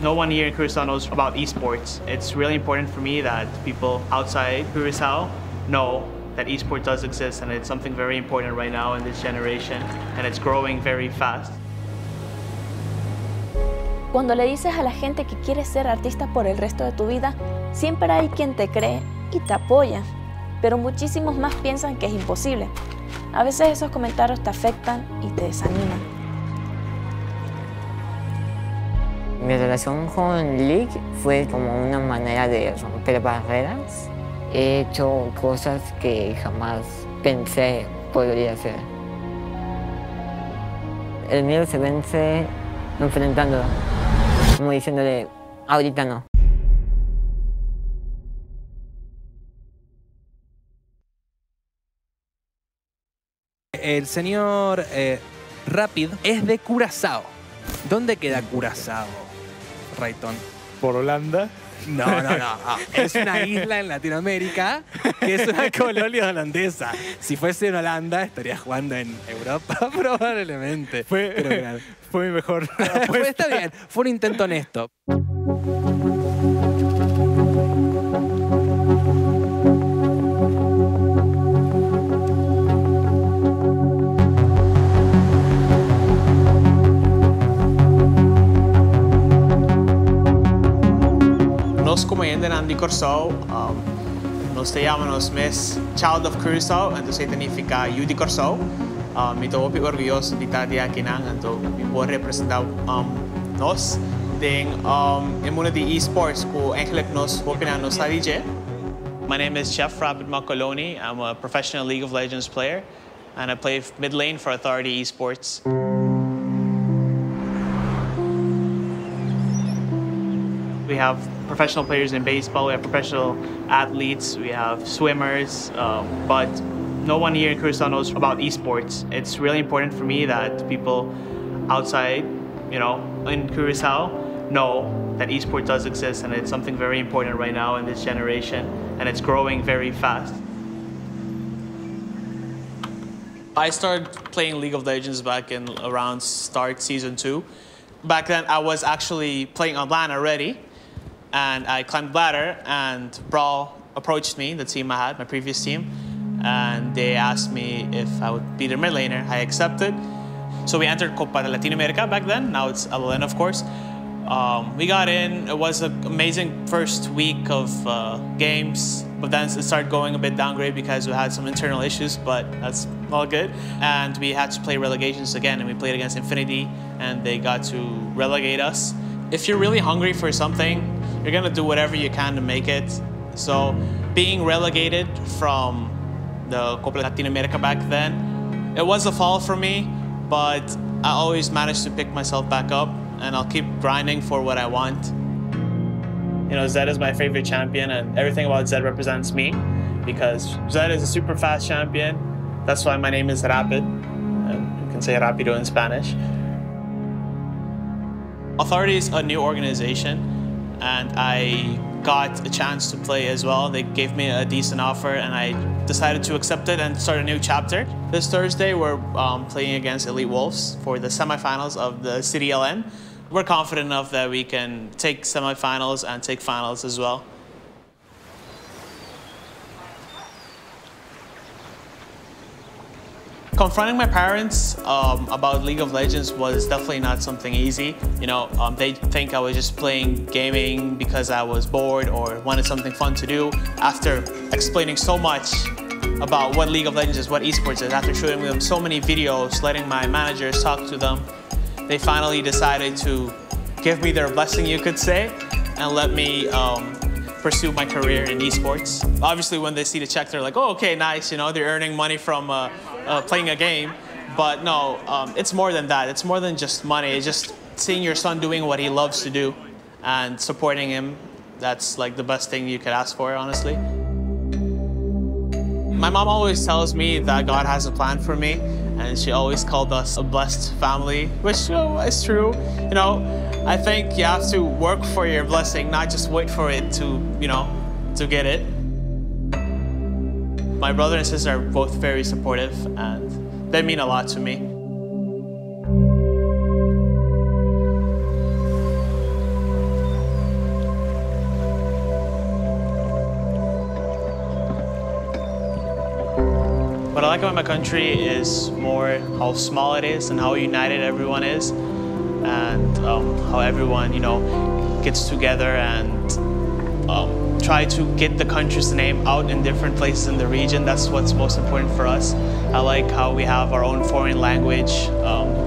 No one here in Curacao knows about esports. It's really important for me that people outside Curacao know that esports does exist, and it's something very important right now in this generation, and it's growing very fast. Cuando le dices a la gente que quieres ser artista por el resto de tu vida, siempre hay quien te cree y te apoya, pero muchísimos más piensan que es imposible. A veces esos comentarios te afectan y te desaniman. Mi relación con League fue como una manera de romper barreras. He hecho cosas que jamás pensé podría hacer. El miedo se vence enfrentándolo, como diciéndole, ahorita no. El señor Rapid es de Curazao. ¿Dónde queda Curazao, Rayton? ¿Por Holanda? No. Es una isla en Latinoamérica que es una colonia holandesa. Si fuese en Holanda, estaría jugando en Europa, probablemente. Fue mi mejor apuesta. Está bien, fue un intento honesto. Nós, como ainda na Curacao, nós chamamos Child of Curacao, então isso significa You de Curacao. Estou muito orgulhoso de estar aqui, então me vou representar nós. Tem mundo de esports que eigenlijk nós opinamos nos ADJ. My name is Jeff Rapid Macoloni. I'm a professional League of Legends player, and I play mid lane for Authority Esports. We have professional players in baseball, we have professional athletes, we have swimmers, but no one here in Curacao knows about esports. It's really important for me that people outside, in Curacao know that esports does exist, and it's something very important right now in this generation, and it's growing very fast. I started playing League of Legends back in around start season 2. Back then I was actually playing on LAN already, and I climbed the ladder, and Brawl approached me, the team I had, my previous team, and they asked me if I would be their mid laner. I accepted. So we entered Copa de Latinoamérica back then. Now it's LLN, of course. We got in. It was an amazing first week of games, but then it started going a bit downgrade because we had some internal issues, but that's all good. And we had to play relegations again, and we played against Infinity, and they got to relegate us. If you're really hungry for something, you're gonna do whatever you can to make it. So being relegated from the Copa Latinoamérica back then, it was a fall for me, but I always managed to pick myself back up, and I'll keep grinding for what I want. Zed is my favorite champion, and everything about Zed represents me, because Zed is a super fast champion. That's why my name is Rapid, and you can say Rapido in Spanish. Authority is a new organization, and I got a chance to play as well. They gave me a decent offer, and I decided to accept it and start a new chapter. This Thursday, we're playing against Elite Wolves for the semifinals of the City LN. We're confident enough that we can take semifinals and take finals as well. Confronting my parents about League of Legends was definitely not something easy. They think I was just playing gaming because I was bored or wanted something fun to do. After explaining so much about what League of Legends is, what esports is, after showing them so many videos, letting my managers talk to them, they finally decided to give me their blessing, you could say, and let me pursue my career in esports. Obviously, when they see the check, they're like, oh, okay, nice, they're earning money from playing a game. But no, it's more than that. It's more than just money. It's just seeing your son doing what he loves to do and supporting him. That's like the best thing you could ask for, honestly. My mom always tells me that God has a plan for me, and she always called us a blessed family, which is true. I think you have to work for your blessing, not just wait for it to get it. My brother and sister are both very supportive, and they mean a lot to me. like about my country is more how small it is and how united everyone is, and how everyone, you know, gets together and try to get the country's name out in different places in the region. That's what's most important for us. I like how we have our own foreign language,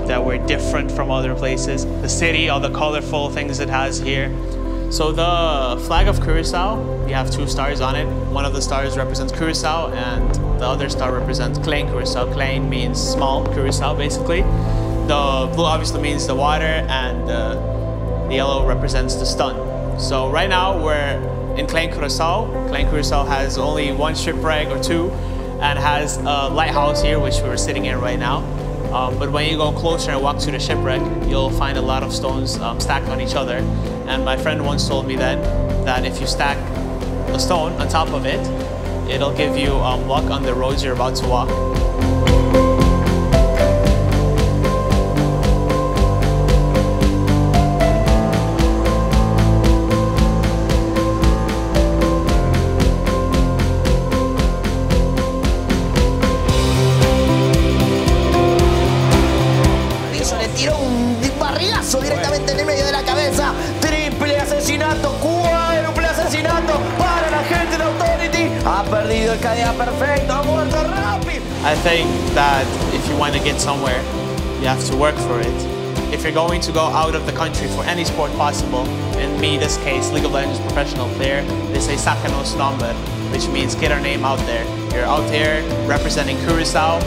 that we're different from other places. The city, all the colorful things it has here. So the flag of Curaçao, we have 2 stars on it. One of the stars represents Curaçao and the other star represents Klein Curaçao. Klein means small Curaçao, basically. The blue obviously means the water, and the yellow represents the sun. So right now we're in Klein Curaçao. Klein Curaçao has only 1 shipwreck or 2 and has a lighthouse here, which we're sitting in right now. But when you go closer and walk to the shipwreck, you'll find a lot of stones stacked on each other. And my friend once told me that if you stack a stone on top of it, it'll give you luck on the roads you're about to walk. Directamente en el medio de la cabeza, triple asesinato, cuádruple asesinato para la gente de Authority. Ha perdido el cadena perfecto, ha muerto rápido. I think that if you want to get somewhere, you have to work for it. If you're going to go out of the country for any sport possible, in me, this case, League of Legends professional player, they say Sakanos number, which means get our name out there. You're out there representing Curaçao,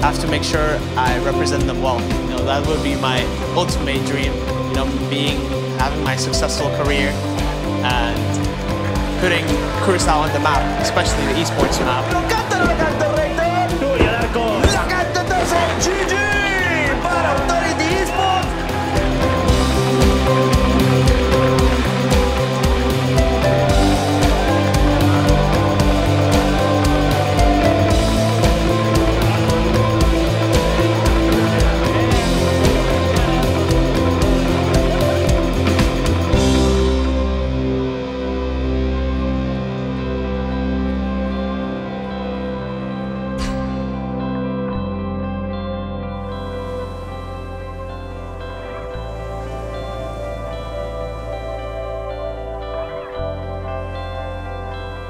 have to make sure I represent them well. You know, that would be my ultimate dream, you know, having my successful career and putting Curaçao on the map, especially the esports map. Lo canta recto. La canta entonces GG para Authority Esports.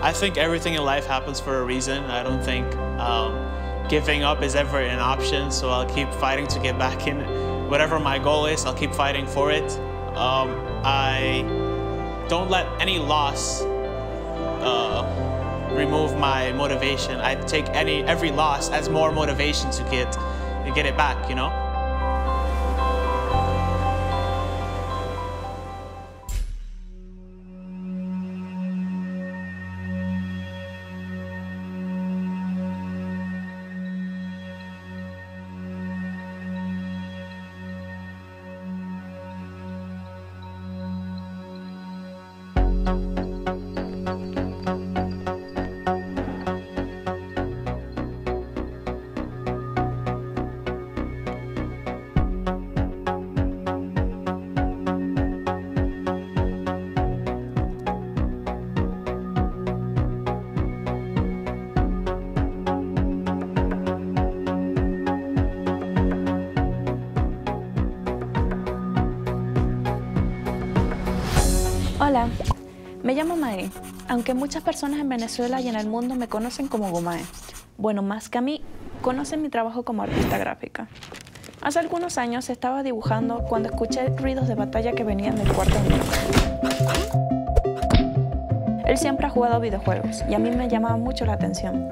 I think everything in life happens for a reason. I don't think giving up is ever an option, so I'll keep fighting to get back in. Whatever my goal is, I'll keep fighting for it. I don't let any loss remove my motivation. I take every loss as more motivation to get it back, you know? Hola, me llamo Mari, aunque muchas personas en Venezuela y en el mundo me conocen como Gomae. Bueno, más que a mí, conocen mi trabajo como artista gráfica. Hace algunos años estaba dibujando cuando escuché ruidos de batalla que venían del cuarto de mi hermano. Él siempre ha jugado videojuegos y a mí me llamaba mucho la atención.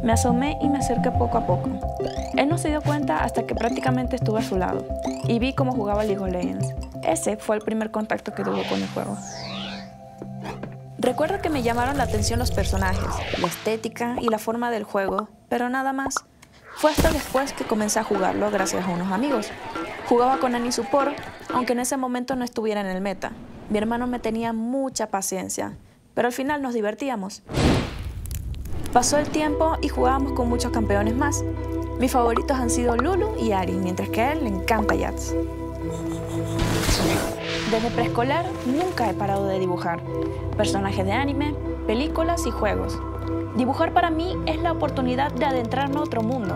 Me asomé y me acerqué poco a poco. Él no se dio cuenta hasta que prácticamente estuve a su lado y vi cómo jugaba League of Legends. Ese fue el primer contacto que tuvo con el juego. Recuerdo que me llamaron la atención los personajes, la estética y la forma del juego, pero nada más. Fue hasta después que comencé a jugarlo gracias a unos amigos. Jugaba con Annie Support, aunque en ese momento no estuviera en el meta. Mi hermano me tenía mucha paciencia, pero al final nos divertíamos. Pasó el tiempo y jugábamos con muchos campeones más. Mis favoritos han sido Lulu y Ari, mientras que a él le encanta Jax. Desde preescolar nunca he parado de dibujar. Personajes de anime, películas y juegos. Dibujar para mí es la oportunidad de adentrarme a otro mundo.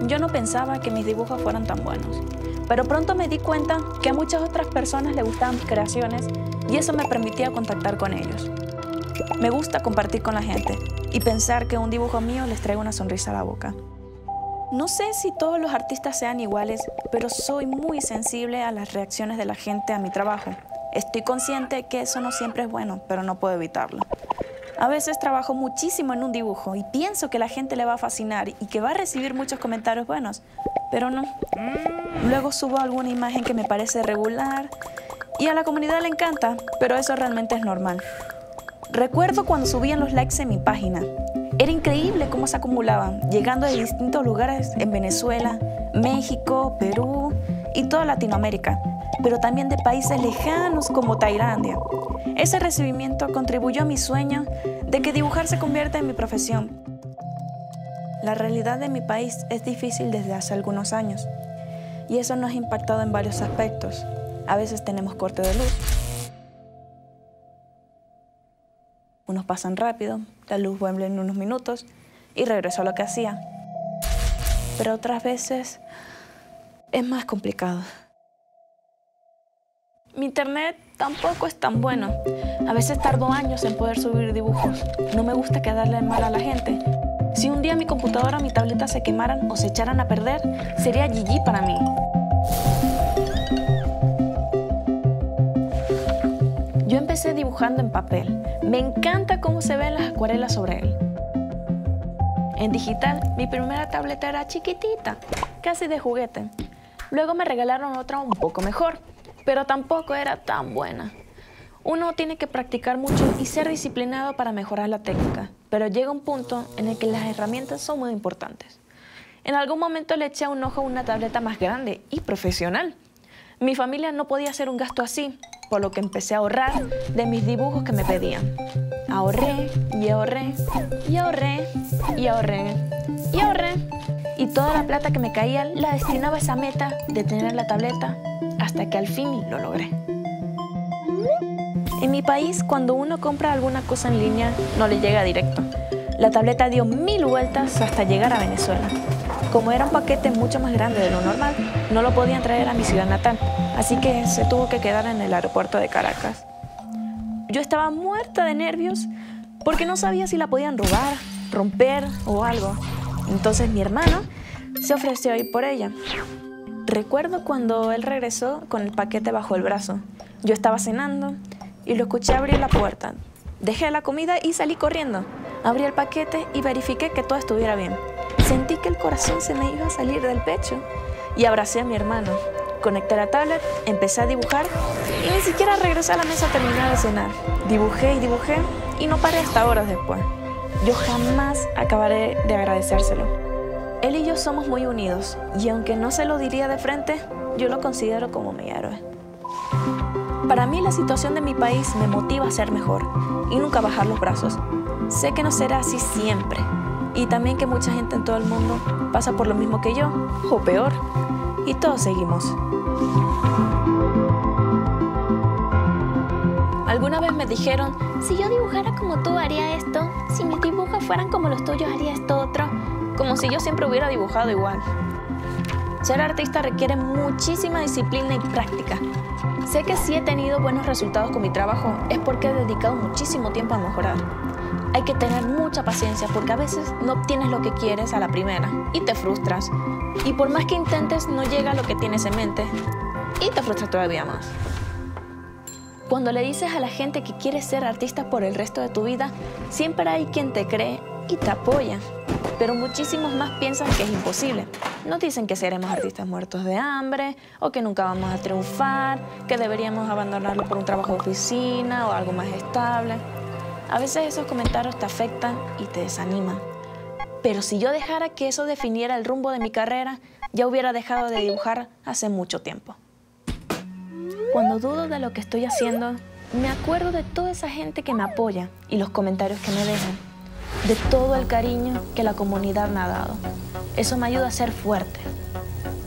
Yo no pensaba que mis dibujos fueran tan buenos, pero pronto me di cuenta que a muchas otras personas les gustaban mis creaciones y eso me permitía contactar con ellos. Me gusta compartir con la gente y pensar que un dibujo mío les trae una sonrisa a la boca. No sé si todos los artistas sean iguales, pero soy muy sensible a las reacciones de la gente a mi trabajo. Estoy consciente que eso no siempre es bueno, pero no puedo evitarlo. A veces trabajo muchísimo en un dibujo y pienso que la gente le va a fascinar y que va a recibir muchos comentarios buenos, pero no. Luego subo alguna imagen que me parece regular y a la comunidad le encanta, pero eso realmente es normal. Recuerdo cuando subían los likes en mi página. Era increíble cómo se acumulaban, llegando de distintos lugares en Venezuela, México, Perú y toda Latinoamérica, pero también de países lejanos como Tailandia. Ese recibimiento contribuyó a mi sueño de que dibujar se convierta en mi profesión. La realidad de mi país es difícil desde hace algunos años y eso nos ha impactado en varios aspectos. A veces tenemos corte de luz. Unos pasan rápido, la luz vuelve en unos minutos y regreso a lo que hacía. Pero otras veces es más complicado. Mi internet tampoco es tan bueno. A veces tardo años en poder subir dibujos. No me gusta quedarle mal a la gente. Si un día mi computadora o mi tableta se quemaran o se echaran a perder, sería GG para mí. Yo empecé dibujando en papel. Me encanta cómo se ven las acuarelas sobre él. En digital, mi primera tableta era chiquitita, casi de juguete. Luego me regalaron otra un poco mejor, pero tampoco era tan buena. Uno tiene que practicar mucho y ser disciplinado para mejorar la técnica, pero llega un punto en el que las herramientas son muy importantes. En algún momento le eché un ojo a una tableta más grande y profesional. Mi familia no podía hacer un gasto así, por lo que empecé a ahorrar de mis dibujos que me pedían. Ahorré y ahorré y ahorré y ahorré y ahorré. Y toda la plata que me caía la destinaba a esa meta de tener la tableta hasta que al fin lo logré. En mi país, cuando uno compra alguna cosa en línea, no le llega directo. La tableta dio 1000 vueltas hasta llegar a Venezuela. Como era un paquete mucho más grande de lo normal, no lo podían traer a mi ciudad natal, así que se tuvo que quedar en el aeropuerto de Caracas. Yo estaba muerta de nervios porque no sabía si la podían robar, romper o algo. Entonces mi hermano se ofreció a ir por ella. Recuerdo cuando él regresó con el paquete bajo el brazo. Yo estaba cenando y lo escuché abrir la puerta. Dejé la comida y salí corriendo. Abrí el paquete y verifiqué que todo estuviera bien. Sentí que el corazón se me iba a salir del pecho y abracé a mi hermano. Conecté la tablet, empecé a dibujar y ni siquiera regresé a la mesa a terminar de cenar. Dibujé y dibujé y no paré hasta horas después. Yo jamás acabaré de agradecérselo. Él y yo somos muy unidos y aunque no se lo diría de frente, yo lo considero como mi héroe. Para mí la situación de mi país me motiva a ser mejor y nunca bajar los brazos. Sé que no será así siempre y también que mucha gente en todo el mundo pasa por lo mismo que yo o peor y todos seguimos. Alguna vez me dijeron, si yo dibujara como tú haría esto, si mis dibujos fueran como los tuyos haría esto otro, como si yo siempre hubiera dibujado igual. Ser artista requiere muchísima disciplina y práctica. Sé que si he tenido buenos resultados con mi trabajo es porque he dedicado muchísimo tiempo a mejorar. Hay que tener mucha paciencia porque a veces no obtienes lo que quieres a la primera y te frustras. Y por más que intentes no llega a lo que tienes en mente y te frustras todavía más. Cuando le dices a la gente que quieres ser artista por el resto de tu vida, siempre hay quien te cree y te apoya. Pero muchísimos más piensan que es imposible. Nos dicen que seremos artistas muertos de hambre o que nunca vamos a triunfar, que deberíamos abandonarlo por un trabajo de oficina o algo más estable. A veces esos comentarios te afectan y te desaniman. Pero si yo dejara que eso definiera el rumbo de mi carrera, ya hubiera dejado de dibujar hace mucho tiempo. Cuando dudo de lo que estoy haciendo, me acuerdo de toda esa gente que me apoya y los comentarios que me dejan, de todo el cariño que la comunidad me ha dado. Eso me ayuda a ser fuerte.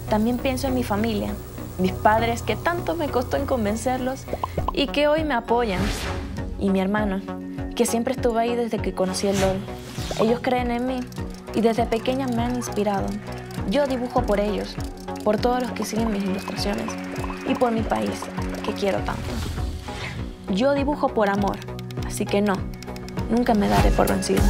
También pienso en mi familia, mis padres que tanto me costó en convencerlos y que hoy me apoyan, y mi hermano, que siempre estuvo ahí desde que conocí el LOL. Ellos creen en mí y desde pequeña me han inspirado. Yo dibujo por ellos, por todos los que siguen mis ilustraciones y por mi país, que quiero tanto. Yo dibujo por amor, así que no, nunca me daré por vencido.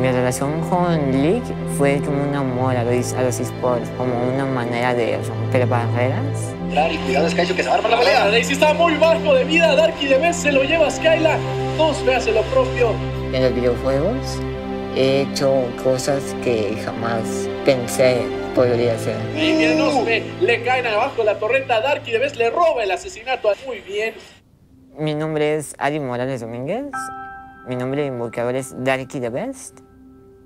Mi relación con League fue como un amor a los esports, como una manera de romper barreras. Y cuidado, Skyshot, que se va a armar la pelea. Daisy está muy bajo de vida. Darky de vez se lo lleva a Skyla. Dos veas lo propio. En los videojuegos he hecho cosas que jamás pensé podría hacer. Y Miranosme le caen abajo la torreta. Darky de vez le roba el asesinato. Muy bien. Mi nombre es Ari Morales Domínguez. Mi nombre de invocador es Darky the Best.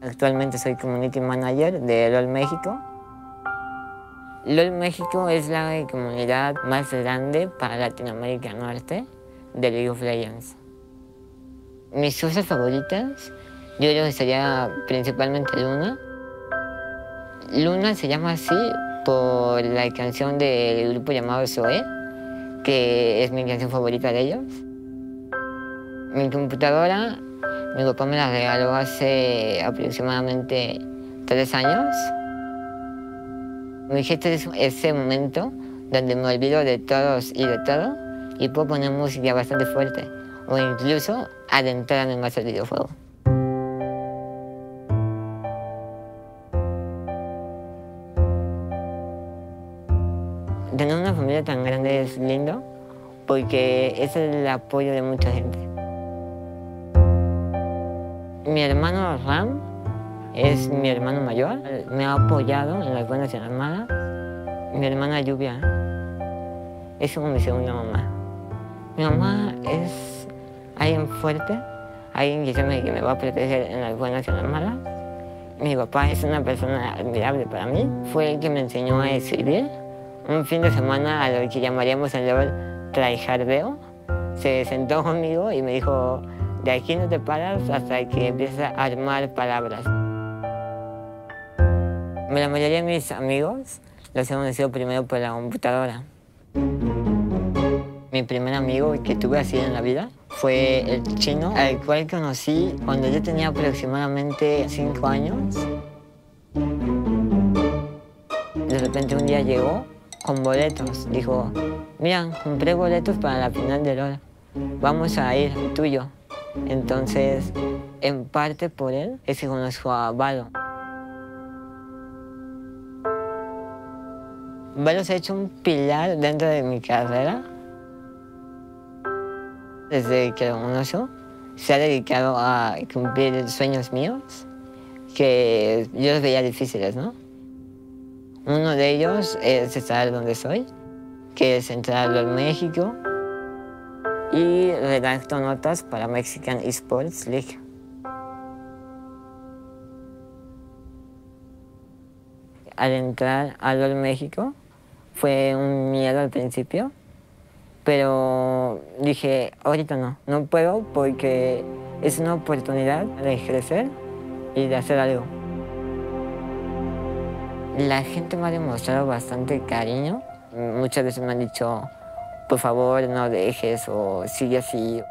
Actualmente soy Community Manager de LOL México. LOL México es la comunidad más grande para Latinoamérica Norte de League of Legends. Mis cosas favoritas, yo creo que sería principalmente Luna. Luna se llama así por la canción del grupo llamado Zoe, que es mi canción favorita de ellos. Mi computadora, mi papá me la regaló hace aproximadamente 3 años. Mi gesto es ese momento donde me olvido de todos y de todo y puedo poner música bastante fuerte o incluso adentrarme más al videojuego. Tener una familia tan grande es lindo porque es el apoyo de mucha gente. Mi hermano Ram es mi hermano mayor, me ha apoyado en las buenas y en las malas. Mi hermana Lluvia es como mi segunda mamá. Mi mamá es alguien fuerte, alguien que sabe que me va a proteger en las buenas y en las malas. Mi papá es una persona admirable para mí, fue el que me enseñó a escribir. Un fin de semana a lo que llamaríamos en LOL tryhardeo, se sentó conmigo y me dijo: de aquí no te paras hasta que empieces a armar palabras. La mayoría de mis amigos los he conocido primero por la computadora. Mi primer amigo que tuve así en la vida fue el chino, al cual conocí cuando yo tenía aproximadamente 5 años. De repente un día llegó con boletos. Dijo: mira, compré boletos para la final de LOL. Vamos a ir, tú y yo. Entonces, en parte por él, es que conozco a Valo. Valo se ha hecho un pilar dentro de mi carrera. Desde que lo conozco, se ha dedicado a cumplir sueños míos que yo los veía difíciles, ¿no? Uno de ellos es estar donde soy, que es entrar a LOL México, y redacto notas para Mexican Esports League. Al entrar a LOL México fue un miedo al principio, pero dije, ahorita no puedo porque es una oportunidad de crecer y de hacer algo. La gente me ha demostrado bastante cariño. Muchas veces me han dicho: por favor, no dejes, o sigue así.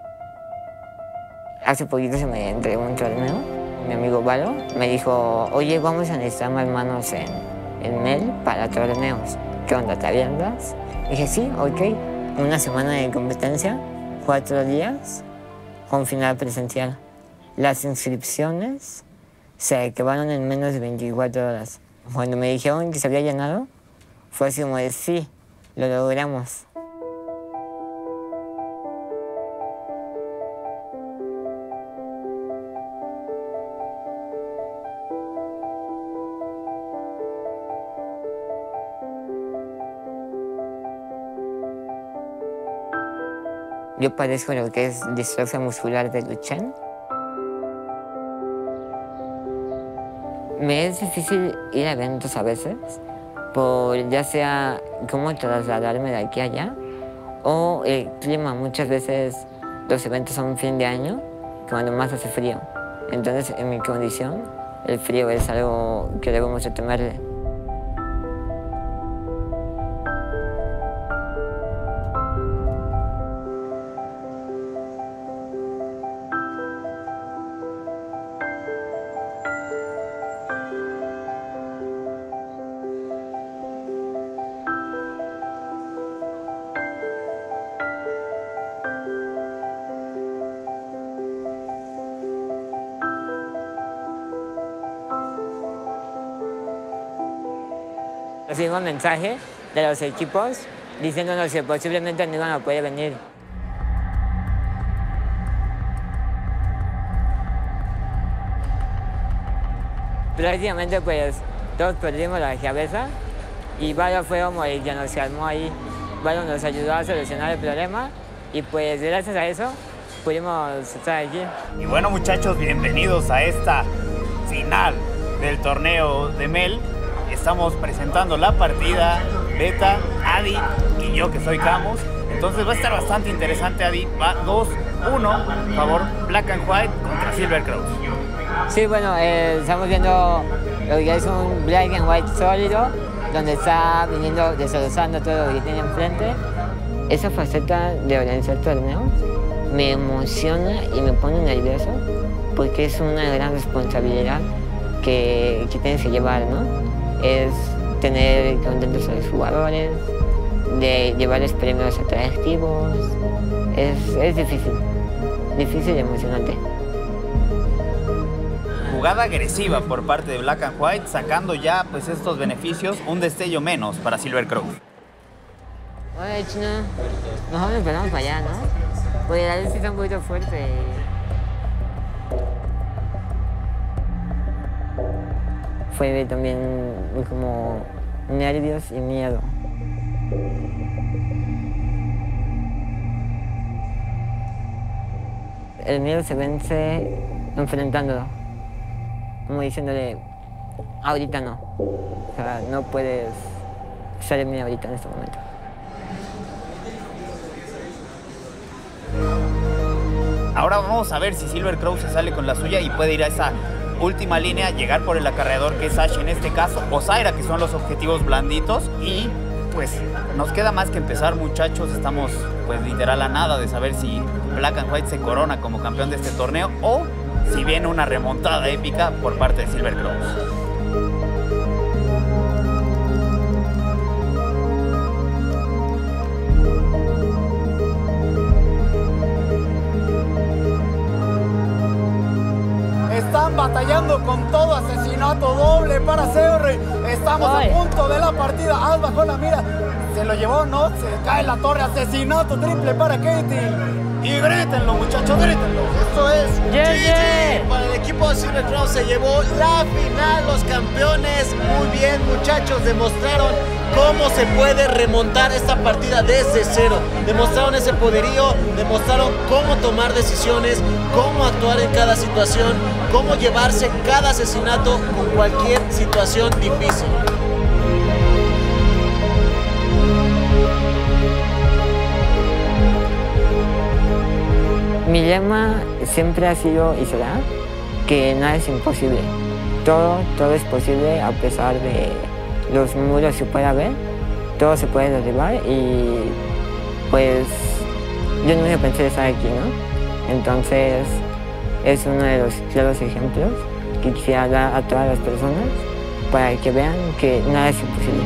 Hace poquito se me entregó un torneo. Mi amigo Valo me dijo: oye, vamos a necesitar más manos en MEL para torneos. ¿Qué onda, te avientas? Dije: sí, ok. Una semana de competencia, 4 días, con final presencial. Las inscripciones se acabaron en menos de 24 horas. Cuando me dijeron que se había llenado, fue así como de: sí, lo logramos. Yo padezco lo que es distrofia muscular de Duchenne. Me es difícil ir a eventos a veces, por ya sea cómo trasladarme de aquí a allá, o el clima. Muchas veces los eventos son fin de año, cuando más hace frío. Entonces, en mi condición, el frío es algo que debemos de temerle. Recibimos un mensaje de los equipos diciéndonos que posiblemente no iban a poder venir. Prácticamente pues todos perdimos la cabeza y Valo fue como el que nos calmó ahí. Valo nos ayudó a solucionar el problema y pues gracias a eso pudimos estar aquí. Y bueno, muchachos, bienvenidos a esta final del torneo de Mel. Estamos presentando la partida Beta, Adi y yo que soy Camus. Entonces va a estar bastante interesante, Adi. Va 2-1, favor Black and White contra Silver Crows. Sí, bueno, estamos viendo lo que es un Black and White sólido, donde está viniendo destrozando todo lo que tiene enfrente. Esa faceta de organizar torneos me emociona y me pone nervioso, porque es una gran responsabilidad que tienes que llevar, ¿no? Es tener contentos a los jugadores, de llevarles premios atractivos. Es difícil y emocionante. Jugada agresiva por parte de Black and White, sacando ya pues estos beneficios, un destello menos para Silver Crows. Oye, Chino, mejor nos ponemos para allá, ¿no? Porque la luz sí está un poquito fuerte. Fue también como nervios y miedo. El miedo se vence enfrentándolo, como diciéndole, ahorita no. O sea, no puedes ser en mí ahorita en este momento. Ahora vamos a ver si Silver Crows se sale con la suya y puede ir a esa última línea, llegar por el acarreador que es Ash en este caso, o Zaira, que son los objetivos blanditos. Y pues nos queda más que empezar, muchachos. Estamos pues literal a nada de saber si Black and White se corona como campeón de este torneo o si viene una remontada épica por parte de Silver Crows. Están batallando con todo, asesinato doble para Severry. Estamos a punto de la partida. Al bajó la mira, se lo llevó, no, se cae la torre, asesinato triple para Katie. Y grítenlo, muchachos, grítenlo. Esto es GG para el equipo de Silver Crows. Se llevó la final, los campeones. Muy bien, muchachos, demostraron cómo se puede remontar esta partida desde cero. Demostraron ese poderío, demostraron cómo tomar decisiones, cómo actuar en cada situación, cómo llevarse cada asesinato con cualquier situación difícil. Mi lema siempre ha sido y será que nada es imposible. Todo es posible a pesar de los muros que pueda haber. Todo se puede derribar y pues yo nunca pensé estar aquí, ¿no? Entonces es uno de los claros ejemplos que quisiera dar a todas las personas para que vean que nada es imposible.